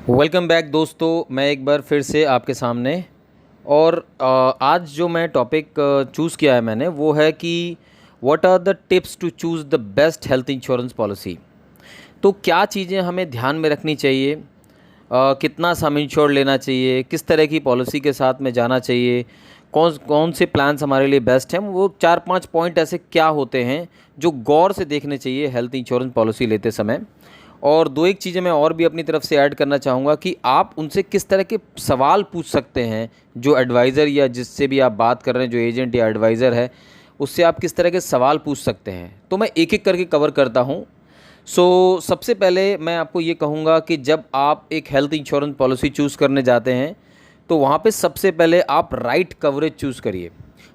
Welcome back दोस्तों, मैं एक बार फिर से आपके सामने। और आज जो मैं टॉपिक चूज़ किया है मैंने वो है कि what are the tips to choose the best health insurance policy. तो क्या चीज़ें हमें ध्यान में रखनी चाहिए, कितना सम इंश्योर लेना चाहिए, किस तरह की पॉलिसी के साथ में जाना चाहिए, कौन कौन से प्लान्स हमारे लिए बेस्ट हैं, वो 4-5 पॉइंट ऐसे क्या होते हैं जो गौर से देखने चाहिए हेल्थ इंश्योरेंस पॉलिसी लेते समय। और दो एक चीज़ें मैं और भी अपनी तरफ से ऐड करना चाहूँगा कि आप उनसे किस तरह के सवाल पूछ सकते हैं, जो एडवाइज़र या जिससे भी आप बात कर रहे हैं, जो एजेंट या एडवाइज़र है, उससे आप किस तरह के सवाल पूछ सकते हैं। तो मैं एक एक करके कवर करता हूँ। सबसे पहले मैं आपको ये कहूँगा कि जब आप एक हेल्थ इंश्योरेंस पॉलिसी चूज़ करने जाते हैं तो वहाँ पे सबसे पहले आप राइट कवरेज चूज़ करिए।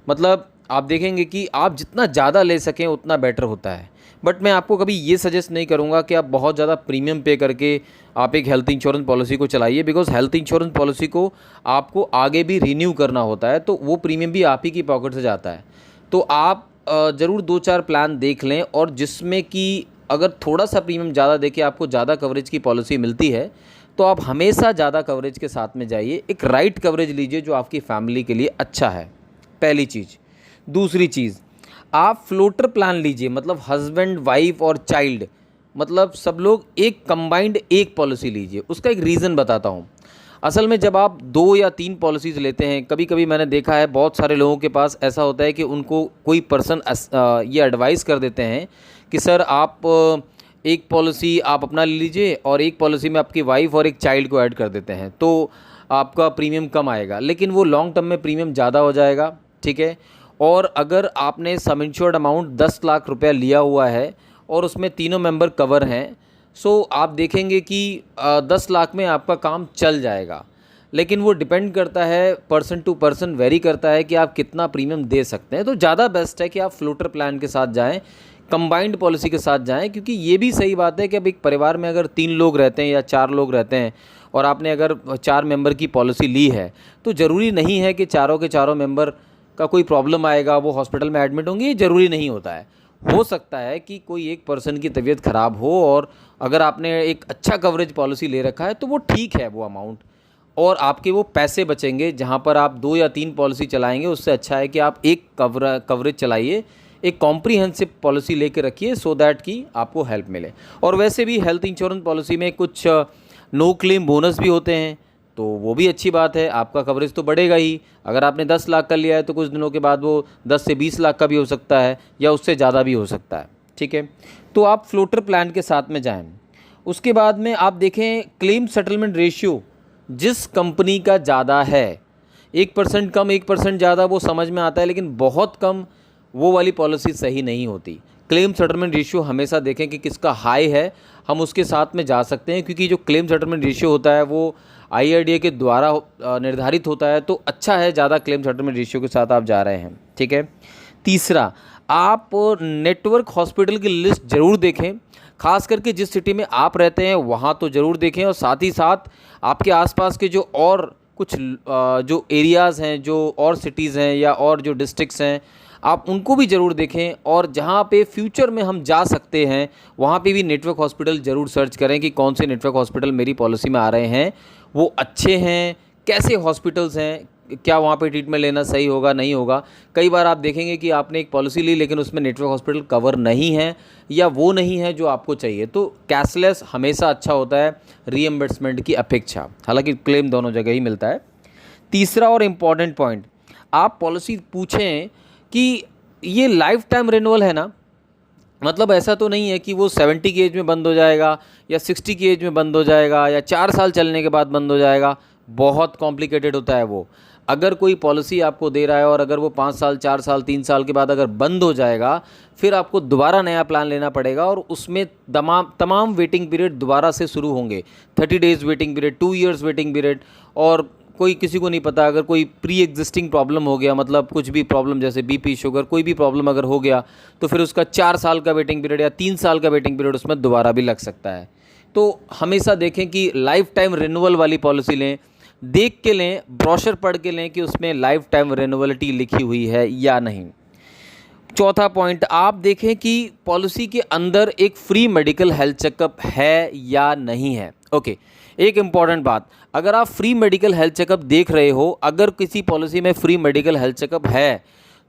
मतलब आप देखेंगे कि आप जितना ज़्यादा ले सकें उतना बेटर होता है। बट मैं आपको कभी ये सजेस्ट नहीं करूँगा कि आप बहुत ज़्यादा प्रीमियम पे करके आप एक हेल्थ इंश्योरेंस पॉलिसी को चलाइए, बिकॉज़ हेल्थ इंश्योरेंस पॉलिसी को आपको आगे भी रिन्यू करना होता है, तो वो प्रीमियम भी आप ही की पॉकेट से जाता है। तो आप ज़रूर 2-4 प्लान देख लें, और जिसमें कि अगर थोड़ा-सा प्रीमियम ज़्यादा देके आपको ज़्यादा कवरेज की पॉलिसी मिलती है, तो आप हमेशा ज़्यादा कवरेज के साथ में जाइए। एक राइट कवरेज लीजिए जो आपकी फैमिली के लिए अच्छा है, पहली चीज़। दूसरी चीज़, आप फ्लोटर प्लान लीजिए, मतलब हस्बैंड, वाइफ और चाइल्ड, मतलब सब लोग एक कंबाइंड एक पॉलिसी लीजिए। उसका एक रीज़न बताता हूँ। असल में जब आप 2 या 3 पॉलिसीज़ लेते हैं, कभी-कभी मैंने देखा है बहुत सारे लोगों के पास ऐसा होता है कि उनको कोई पर्सन ये एडवाइस कर देते हैं कि सर आप एक पॉलिसी आप अपना ले लीजिए और एक पॉलिसी में आपकी वाइफ और एक चाइल्ड को ऐड कर देते हैं, तो आपका प्रीमियम कम आएगा, लेकिन वो लॉन्ग टर्म में प्रीमियम ज़्यादा हो जाएगा। ठीक है। और अगर आपने सम इंश्योर्ड अमाउंट 10 लाख रुपया लिया हुआ है और उसमें तीनों मेंबर कवर हैं, सो आप देखेंगे कि 10 लाख में आपका काम चल जाएगा। लेकिन वो डिपेंड करता है, पर्सन टू पर्सन वेरी करता है कि आप कितना प्रीमियम दे सकते हैं। तो ज़्यादा बेस्ट है कि आप फ्लोटर प्लान के साथ जाएं, कंबाइंड पॉलिसी के साथ जाएं, क्योंकि ये भी सही बात है कि अब एक परिवार में अगर 3 लोग रहते हैं या 4 लोग रहते हैं और आपने अगर 4 मेंबर की पॉलिसी ली है, तो ज़रूरी नहीं है कि चारों के चारों मेंबर का कोई प्रॉब्लम आएगा, वो हॉस्पिटल में एडमिट होंगे, ये ज़रूरी नहीं होता है। हो सकता है कि कोई एक पर्सन की तबीयत ख़राब हो, और अगर आपने एक अच्छा कवरेज पॉलिसी ले रखा है तो वो ठीक है वो अमाउंट, और आपके वो पैसे बचेंगे। जहाँ पर आप 2 या 3 पॉलिसी चलाएंगे, उससे अच्छा है कि आप एक कवरेज चलाइए, एक कॉम्प्रीहेंसिव पॉलिसी लेके रखिए, सो दैट कि आपको हेल्प मिले। और वैसे भी हेल्थ इंश्योरेंस पॉलिसी में कुछ नो क्लेम बोनस भी होते हैं, तो वो भी अच्छी बात है, आपका कवरेज तो बढ़ेगा ही। अगर आपने 10 लाख का लिया है तो कुछ दिनों के बाद वो 10 से 20 लाख का भी हो सकता है, या उससे ज़्यादा भी हो सकता है। ठीक है। तो आप फ्लोटर प्लान के साथ में जाएं। उसके बाद में आप देखें क्लेम सेटलमेंट रेशियो जिस कंपनी का ज़्यादा है, 1% कम 1% ज़्यादा वो समझ में आता है, लेकिन बहुत कम वो वाली पॉलिसी सही नहीं होती। क्लेम सेटलमेंट रेशियो हमेशा देखें कि किसका हाई है, हम उसके साथ में जा सकते हैं, क्योंकि जो क्लेम सेटलमेंट रेशियो होता है वो IRDA के द्वारा निर्धारित होता है, तो अच्छा है ज़्यादा क्लेम सेटलमेंट रेशियो के साथ आप जा रहे हैं। ठीक है। तीसरा, आप नेटवर्क हॉस्पिटल की लिस्ट ज़रूर देखें, खास करके जिस सिटी में आप रहते हैं वहाँ तो ज़रूर देखें, और साथ ही साथ आपके आसपास के जो और कुछ जो एरियाज़ हैं, जो और सिटीज़ हैं या और जो डिस्ट्रिक्ट्स हैं, आप उनको भी ज़रूर देखें। और जहाँ पे फ्यूचर में हम जा सकते हैं वहाँ पे भी नेटवर्क हॉस्पिटल ज़रूर सर्च करें कि कौन से नेटवर्क हॉस्पिटल मेरी पॉलिसी में आ रहे हैं, वो अच्छे हैं, कैसे हॉस्पिटल्स हैं, क्या वहाँ पे ट्रीटमेंट लेना सही होगा नहीं होगा। कई बार आप देखेंगे कि आपने एक पॉलिसी ली लेकिन उसमें नेटवर्क हॉस्पिटल कवर नहीं है, या वो नहीं है जो आपको चाहिए। तो कैशलेस हमेशा अच्छा होता है रीएम्बर्समेंट की अपेक्षा, हालांकि क्लेम दोनों जगह ही मिलता है। तीसरा और इम्पॉर्टेंट पॉइंट, आप पॉलिसी पूछें कि ये लाइफ टाइम रिन्यूअल है ना, मतलब ऐसा तो नहीं है कि वो 70 की एज में बंद हो जाएगा या 60 की एज में बंद हो जाएगा या 4 साल चलने के बाद बंद हो जाएगा। बहुत कॉम्प्लिकेटेड होता है वो। अगर कोई पॉलिसी आपको दे रहा है और अगर वो 5 साल 4 साल 3 साल के बाद अगर बंद हो जाएगा, फिर आपको दोबारा नया प्लान लेना पड़ेगा, और उसमें तमाम वेटिंग पीरियड दोबारा से शुरू होंगे। 30 days waiting period, 2 years waiting period, और कोई किसी को नहीं पता, अगर कोई प्री एग्जिस्टिंग प्रॉब्लम हो गया, मतलब कुछ भी प्रॉब्लम जैसे BP, शुगर, कोई भी प्रॉब्लम अगर हो गया, तो फिर उसका 4 साल का वेटिंग पीरियड या 3 साल का वेटिंग पीरियड उसमें दोबारा भी लग सकता है। तो हमेशा देखें कि लाइफ टाइम रिन्यूअल वाली पॉलिसी लें, देख के लें, ब्रोशर पढ़ के लें कि उसमें लाइफ टाइम रिन्यूअलिटी लिखी हुई है या नहीं। चौथा पॉइंट, आप देखें कि पॉलिसी के अंदर एक फ्री मेडिकल हेल्थ चेकअप है या नहीं है। ओके, एक इम्पॉर्टेंट बात, अगर आप फ्री मेडिकल हेल्थ चेकअप देख रहे हो, अगर किसी पॉलिसी में फ्री मेडिकल हेल्थ चेकअप है,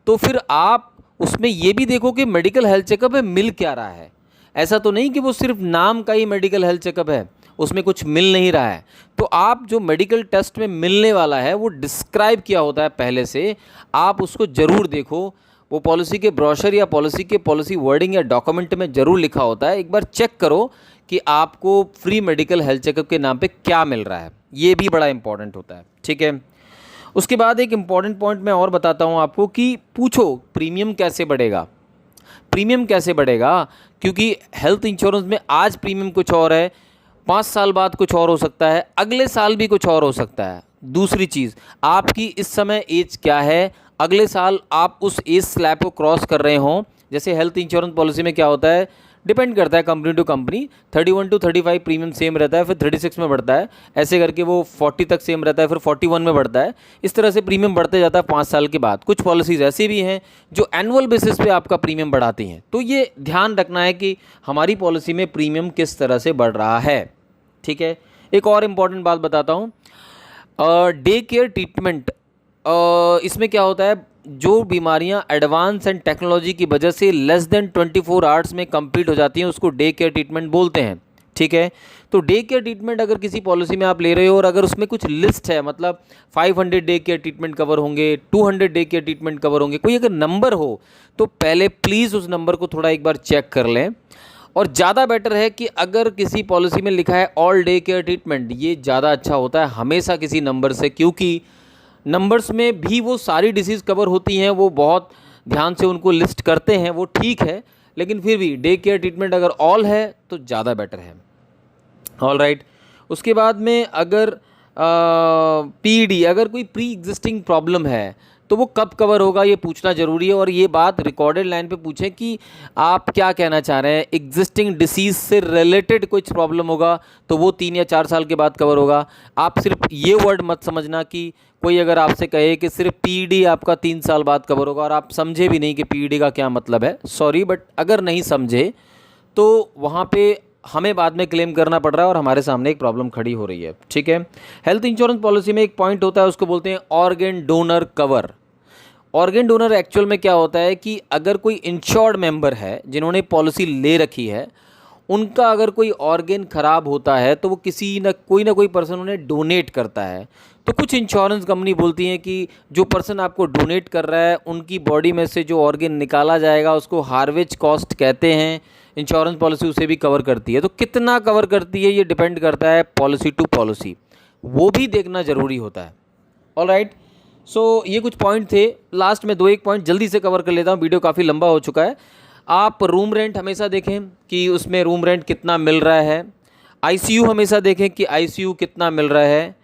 तो फिर आप उसमें ये भी देखो कि मेडिकल हेल्थ चेकअप में मिल क्या रहा है। ऐसा तो नहीं कि वो सिर्फ नाम का ही मेडिकल हेल्थ चेकअप है, उसमें कुछ मिल नहीं रहा है। तो आप जो मेडिकल टेस्ट में मिलने वाला है वो डिस्क्राइब किया होता है पहले से, आप उसको ज़रूर देखो। वो पॉलिसी के ब्रोशर या पॉलिसी वर्डिंग या डॉक्यूमेंट में ज़रूर लिखा होता है। एक बार चेक करो कि आपको फ्री मेडिकल हेल्थ चेकअप के नाम पे क्या मिल रहा है, ये भी बड़ा इंपॉर्टेंट होता है। ठीक है, उसके बाद एक इम्पॉर्टेंट पॉइंट मैं और बताता हूँ आपको कि पूछो प्रीमियम कैसे बढ़ेगा। प्रीमियम कैसे बढ़ेगा, क्योंकि हेल्थ इंश्योरेंस में आज प्रीमियम कुछ और है, 5 साल बाद कुछ और हो सकता है, अगले साल भी कुछ और हो सकता है। दूसरी चीज़, आपकी इस समय एज क्या है, अगले साल आप उस एज स्लैब को क्रॉस कर रहे हों। जैसे हेल्थ इंश्योरेंस पॉलिसी में क्या होता है, डिपेंड करता है company to company, 31 to 35 premium same रहता है, फिर 36 में बढ़ता है, ऐसे करके वो 40 तक सेम रहता है, फिर 41 में बढ़ता है। इस तरह से प्रीमियम बढ़ते जाता है 5 साल के बाद। कुछ पॉलिसीज़ ऐसी भी हैं जो एनुअल बेसिस पे आपका प्रीमियम बढ़ाती हैं। तो ये ध्यान रखना है कि हमारी पॉलिसी में प्रीमियम किस तरह से बढ़ रहा है। ठीक है, एक और इम्पॉर्टेंट बात बताता हूँ, डे केयर ट्रीटमेंट। इसमें क्या होता है, जो बीमारियां एडवांस एंड टेक्नोलॉजी की वजह से लेस देन 24 आवर्स में कंप्लीट हो जाती हैं, उसको डे केयर ट्रीटमेंट बोलते हैं। ठीक है, तो डे केयर ट्रीटमेंट अगर किसी पॉलिसी में आप ले रहे हो और अगर उसमें कुछ लिस्ट है, मतलब 500 डे केयर ट्रीटमेंट कवर होंगे, 200 डे केयर ट्रीटमेंट कवर होंगे, कोई अगर नंबर हो तो पहले प्लीज़ उस नंबर को थोड़ा एक बार चेक कर लें। और ज़्यादा बेटर है कि अगर किसी पॉलिसी में लिखा है ऑल डे केयर ट्रीटमेंट, ये ज़्यादा अच्छा होता है हमेशा किसी नंबर से, क्योंकि नंबर्स में भी वो सारी डिसीज़ कवर होती हैं, वो बहुत ध्यान से उनको लिस्ट करते हैं, वो ठीक है, लेकिन फिर भी डे केयर ट्रीटमेंट अगर ऑल है तो ज़्यादा बेटर है। ऑल राइट, उसके बाद में अगर पीडी, अगर कोई प्री एग्जिस्टिंग प्रॉब्लम है तो वो कब कवर होगा ये पूछना ज़रूरी है। और ये बात रिकॉर्डेड लाइन पे पूछें कि आप क्या कहना चाह रहे हैं, एग्जिस्टिंग डिसीज़ से रिलेटेड कुछ प्रॉब्लम होगा तो वो 3 या 4 साल के बाद कवर होगा। आप सिर्फ ये वर्ड मत समझना कि कोई अगर आपसे कहे कि सिर्फ पीडी आपका 3 साल बाद कवर होगा और आप समझे भी नहीं कि पीडी का क्या मतलब है, सॉरी बट अगर नहीं समझे तो वहाँ पे हमें बाद में क्लेम करना पड़ रहा है और हमारे सामने एक प्रॉब्लम खड़ी हो रही है। ठीक है, हेल्थ इंश्योरेंस पॉलिसी में एक पॉइंट होता है, उसको बोलते हैं organ donor cover. Organ donor actual में क्या होता है कि अगर कोई इंश्योर्ड मेंबर है जिन्होंने पॉलिसी ले रखी है, उनका अगर कोई ऑर्गन ख़राब होता है तो वो किसी न कोई पर्सन उन्हें डोनेट करता है। तो कुछ इंश्योरेंस कंपनी बोलती हैं कि जो पर्सन आपको डोनेट कर रहा है उनकी बॉडी में से जो ऑर्गन निकाला जाएगा उसको हार्वेज कॉस्ट कहते हैं, इंश्योरेंस पॉलिसी उसे भी कवर करती है। तो कितना कवर करती है ये डिपेंड करता है पॉलिसी टू पॉलिसी, वो भी देखना ज़रूरी होता है। ऑल राइट, सो ये कुछ पॉइंट थे, लास्ट में 2-1 पॉइंट जल्दी से कवर कर लेता हूँ, वीडियो काफ़ी लंबा हो चुका है। आप रूम रेंट हमेशा देखें कि उसमें रूम रेंट कितना मिल रहा है। आईसीयू हमेशा देखें कि आईसीयू कितना मिल रहा है।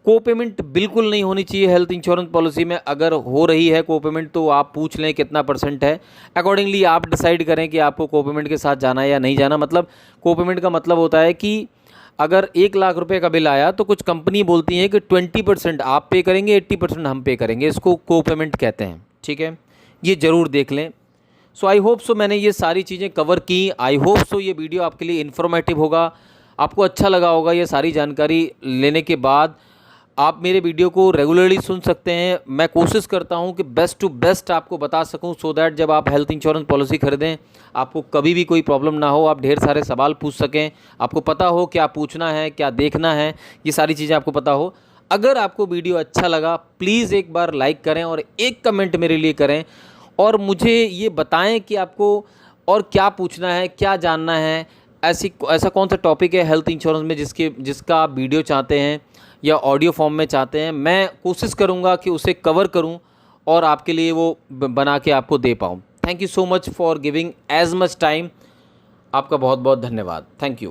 को पेमेंट बिल्कुल नहीं होनी चाहिए हेल्थ इंश्योरेंस पॉलिसी में, अगर हो रही है को पेमेंट तो आप पूछ लें कितना % है, अकॉर्डिंगली आप डिसाइड करें कि आपको को पेमेंट के साथ जाना है या नहीं जाना। मतलब को पेमेंट का मतलब होता है कि अगर 1 लाख रुपए का बिल आया तो कुछ कंपनी बोलती है कि 20% आप पे करेंगे, 80% हम पे करेंगे, इसको को पेमेंट कहते हैं। ठीक है, ये ज़रूर देख लें। सो आई होप सो मैंने ये सारी चीज़ें कवर की। आई होप सो ये वीडियो आपके लिए इन्फॉर्मेटिव होगा, आपको अच्छा लगा होगा। ये सारी जानकारी लेने के बाद आप मेरे वीडियो को रेगुलरली सुन सकते हैं। मैं कोशिश करता हूं कि बेस्ट टू बेस्ट आपको बता सकूं, सो दैट जब आप हेल्थ इंश्योरेंस पॉलिसी खरीदें आपको कभी भी कोई प्रॉब्लम ना हो, आप ढेर सारे सवाल पूछ सकें, आपको पता हो क्या पूछना है, क्या देखना है, ये सारी चीज़ें आपको पता हो। अगर आपको वीडियो अच्छा लगा प्लीज़ एक बार लाइक करें और एक कमेंट मेरे लिए करें और मुझे ये बताएं कि आपको और क्या पूछना है, क्या जानना है, ऐसा कौन सा टॉपिक है हेल्थ इंश्योरेंस में जिसका आप वीडियो चाहते हैं या ऑडियो फॉर्म में चाहते हैं। मैं कोशिश करूंगा कि उसे कवर करूं और आपके लिए वो बना के आपको दे पाऊं। Thank you so much for giving as much time. आपका बहुत बहुत धन्यवाद। Thank you.